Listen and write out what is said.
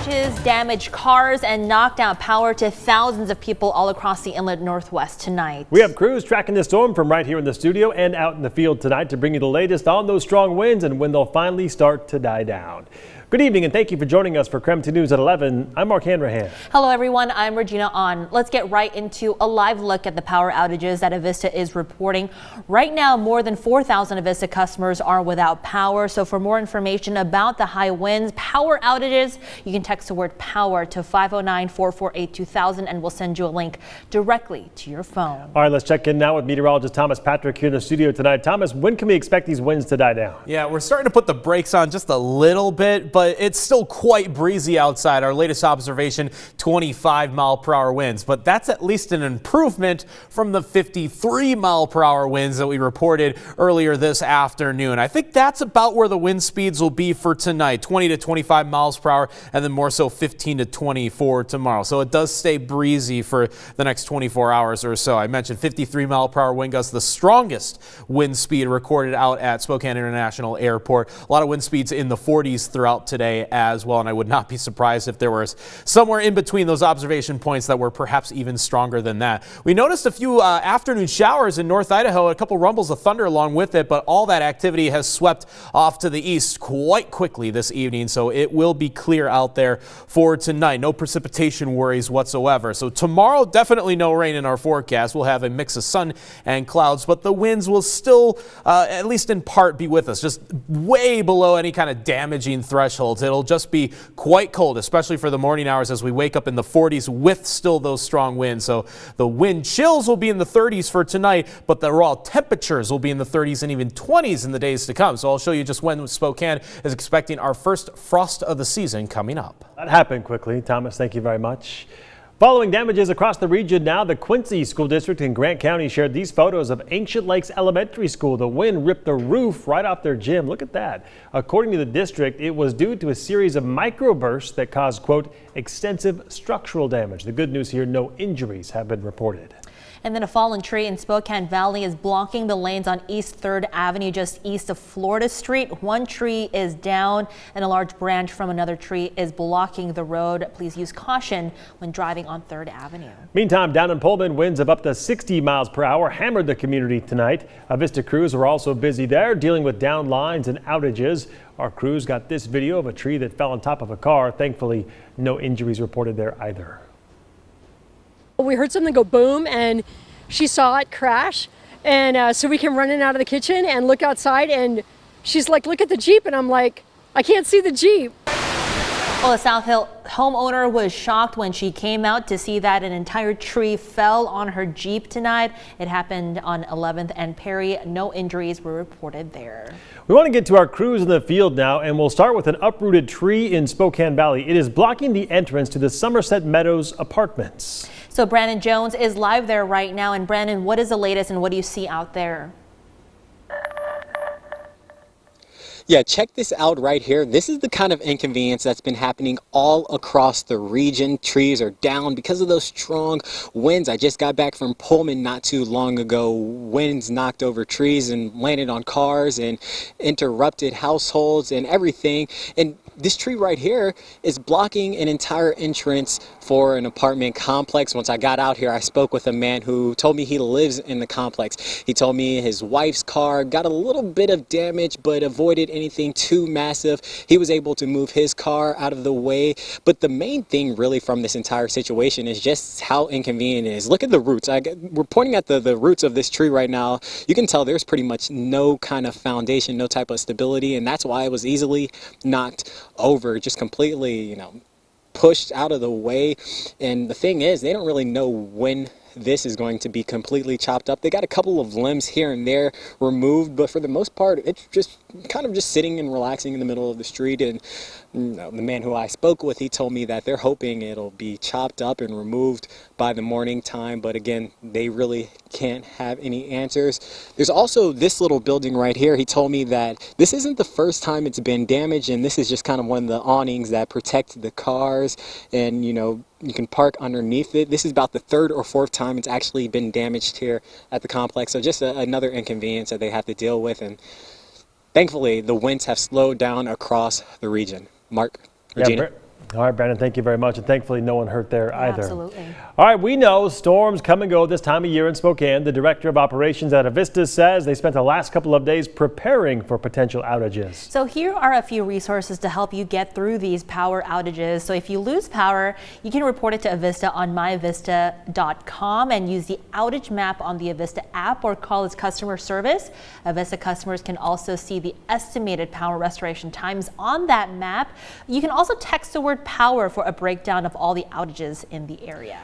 Outages damaged cars and knocked out power to thousands of people all across the inland Northwest tonight. We have crews tracking the storm from right here in the studio and out in the field tonight to bring you the latest on those strong winds and when they'll finally start to die down. Good evening and thank you for joining us for KREM 2 News at 11. I'm Mark Hanrahan. Hello everyone, I'm Regina On. Let's get right into a live look at the power outages that Avista is reporting. Right now, more than 4,000 Avista customers are without power. So for more information about the high winds, power outages, you can text the word power to 509-448-2000 and we'll send you a link directly to your phone. All right, let's check in now with meteorologist Thomas Patrick here in the studio tonight. Thomas, when can we expect these winds to die down? Yeah, we're starting to put the brakes on just a little bit, but it's still quite breezy outside. Our latest observation, 25-mile-per-hour winds, but that's at least an improvement from the 53-mile-per-hour winds that we reported earlier this afternoon. I think that's about where the wind speeds will be for tonight, 20 to 25 miles per hour, and then more so 15 to 24 tomorrow. So it does stay breezy for the next 24 hours or so. I mentioned 53-mile-per-hour wind gusts, the strongest wind speed recorded out at Spokane International Airport. A lot of wind speeds in the 40s throughout today as well, and I would not be surprised if there was somewhere in between those observation points that were perhaps even stronger than that. We noticed a few afternoon showers in North Idaho, a couple rumbles of thunder along with it, but all that activity has swept off to the east quite quickly this evening, so it will be clear out there for tonight. No precipitation worries whatsoever. So tomorrow, definitely no rain in our forecast. We'll have a mix of sun and clouds, but the winds will still, at least in part, be with us, just way below any kind of damaging thresholds. It'll just be quite cold, especially for the morning hours as we wake up in the 40s with still those strong winds. So the wind chills will be in the 30s for tonight, but the raw temperatures will be in the 30s and even 20s in the days to come. So I'll show you just when Spokane is expecting our first frost of the season coming up. That happened quickly. Thomas, thank you very much. Following damages across the region now, the Quincy School District in Grant County shared these photos of Ancient Lakes Elementary School. The wind ripped the roof right off their gym. Look at that. According to the district, it was due to a series of microbursts that caused, quote, extensive structural damage. The good news here, no injuries have been reported. And then a fallen tree in Spokane Valley is blocking the lanes on East 3rd Avenue just east of Florida Street. One tree is down and a large branch from another tree is blocking the road. Please use caution when driving on 3rd Avenue. Meantime, down in Pullman, winds of up to 60 miles per hour hammered the community tonight. Avista crews are also busy there dealing with down lines and outages. Our crews got this video of a tree that fell on top of a car. Thankfully, no injuries reported there either. We heard something go boom and she saw it crash, and so we came running out of the kitchen and look outside and she's like, look at the Jeep, and I'm like, I can't see the Jeep. Well, a South Hill homeowner was shocked when she came out to see that an entire tree fell on her Jeep tonight. It happened on 11th and Perry. No injuries were reported there. We want to get to our crews in the field now, and we'll start with an uprooted tree in Spokane Valley. It is blocking the entrance to the Somerset Meadows apartments. So Brandon Jones is live there right now. And Brandon, what is the latest and what do you see out there? Yeah, check this out right here. This is the kind of inconvenience that's been happening all across the region. Trees are down because of those strong winds. I just got back from Pullman not too long ago. Winds knocked over trees and landed on cars and interrupted households and everything. And this tree right here is blocking an entire entrance for an apartment complex. Once I got out here, I spoke with a man who told me he lives in the complex. He told me his wife's car got a little bit of damage, but avoided anything too massive. He was able to move his car out of the way. But the main thing really from this entire situation is just how inconvenient it is. Look at the roots. We're pointing at the roots of this tree right now. You can tell there's pretty much no kind of foundation, no type of stability, and that's why it was easily knocked over, just completely, pushed out of the way. And the thing is, they don't really know when this is going to be completely chopped up. They got a couple of limbs here and there removed, but for the most part, it's just kind of just sitting and relaxing in the middle of the street. And the man who I spoke with, he told me that they're hoping it'll be chopped up and removed by the morning time. But again, they really can't have any answers. There's also this little building right here. He told me that this isn't the first time it's been damaged, and this is just kind of one of the awnings that protect the cars, and you can park underneath it. This is about the third or fourth time it's actually been damaged here at the complex. So just another inconvenience that they have to deal with. And thankfully, the winds have slowed down across the region. Mark, Regina. All right, Brandon, thank you very much. And thankfully, no one hurt there either. Absolutely. All right, we know storms come and go this time of year in Spokane. The director of operations at Avista says they spent the last couple of days preparing for potential outages. So here are a few resources to help you get through these power outages. So if you lose power, you can report it to Avista on myavista.com and use the outage map on the Avista app or call its customer service. Avista customers can also see the estimated power restoration times on that map. You can also text the word power for a breakdown of all the outages in the area.